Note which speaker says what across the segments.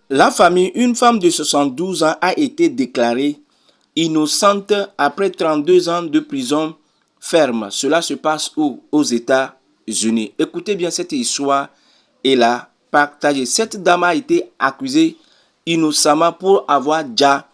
Speaker 1: La famille, une femme de 72 ans a été déclarée innocente après 32 ans de prison ferme. Cela se passe où? Aux États-Unis. Écoutez bien cette histoire et la partagez. Cette dame a été accusée innocemment pour avoir déjà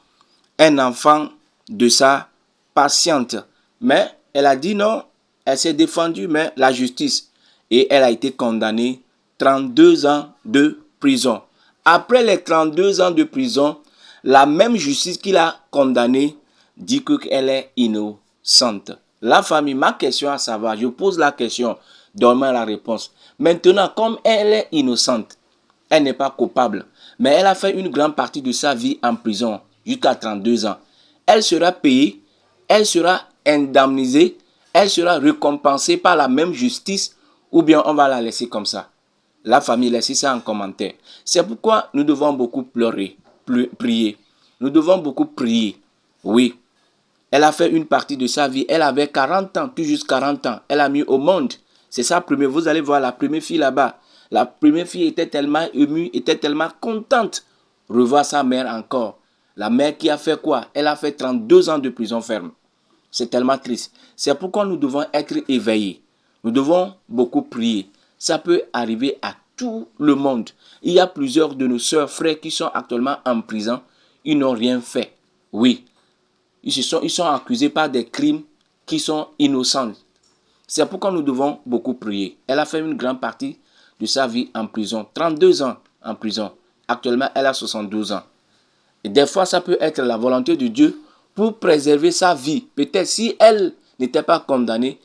Speaker 1: un enfant de sa patiente. Mais elle a dit non, elle s'est défendue, mais la justice. Et elle a été condamnée 32 ans de prison. Après les 32 ans de prison, la même justice qui l'a condamnée dit qu'elle est innocente. La famille, ma question à savoir, je pose la question, donne-moi la réponse. Maintenant, comme elle est innocente, elle n'est pas coupable, mais elle a fait une grande partie de sa vie en prison, jusqu'à 32 ans. Elle sera payée, elle sera indemnisée, elle sera récompensée par la même justice, ou bien on va la laisser comme ça. La famille, laissez ça en commentaire. C'est pourquoi nous devons beaucoup prier. Nous devons beaucoup prier. Oui, elle a fait une partie de sa vie. Elle avait 40 ans, tout juste 40 ans. Elle a mis au monde. C'est sa première. Vous allez voir la première fille là-bas. La première fille était tellement émue, était tellement contente de revoir sa mère encore. La mère qui a fait quoi? Elle a fait 32 ans de prison ferme. C'est tellement triste. C'est pourquoi nous devons être éveillés. Nous devons beaucoup prier. Ça peut arriver à tout le monde. Il y a plusieurs de nos sœurs, frères qui sont actuellement en prison. Ils n'ont rien fait. Oui. Ils sont accusés par des crimes qui sont innocents. C'est pourquoi nous devons beaucoup prier. Elle a fait une grande partie de sa vie en prison. 32 ans en prison. Actuellement, elle a 72 ans. Et des fois, ça peut être la volonté de Dieu pour préserver sa vie. Peut-être si elle n'était pas condamnée,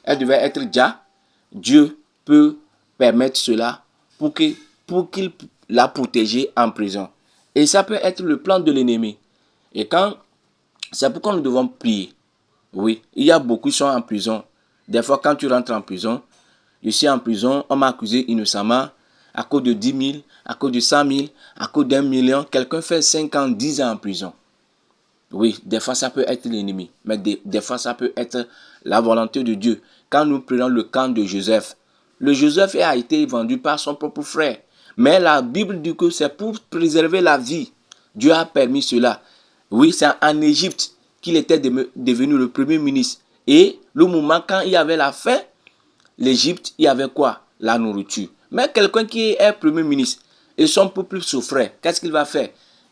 Speaker 1: elle devait être déjà. Dieu peut permettre cela pour qu'il la protège en prison. Et ça peut être le plan de l'ennemi. Et c'est pourquoi nous devons prier. Oui, il y a beaucoup qui sont en prison. Des fois, quand tu rentres en prison, je suis en prison, on m'a accusé innocemment à cause de 10 000, à cause de 100 000, à cause d'1 million. Quelqu'un fait 5 ans, 10 ans en prison. Oui, des fois ça peut être l'ennemi, mais des fois ça peut être la volonté de Dieu. Quand nous prenons le camp de Joseph, le Joseph a été vendu par son propre frère. Mais la Bible dit que c'est pour préserver la vie. Dieu a permis cela. Oui, c'est en Égypte qu'il était devenu le premier ministre. Et le moment quand il y avait la faim, l'Égypte, il y avait quoi? La nourriture. Mais quelqu'un qui est premier ministre et son peuple souffrait, qu'est-ce qu'il va faire?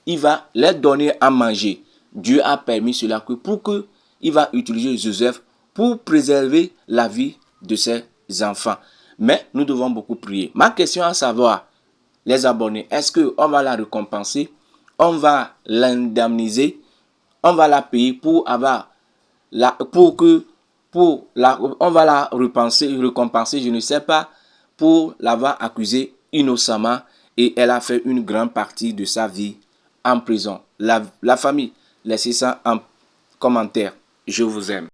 Speaker 1: Il va leur donner à manger. Dieu a permis cela pour que il va utiliser Joseph pour préserver la vie de ses enfants. Mais nous devons beaucoup prier. Ma question à savoir, les abonnés, est-ce qu'on va la récompenser? On va l'indemniser? On va la payer pour avoir on va la récompenser, je ne sais pas, pour l'avoir accusée innocemment et elle a fait une grande partie de sa vie en prison. La famille, laissez ça en commentaire. Je vous aime.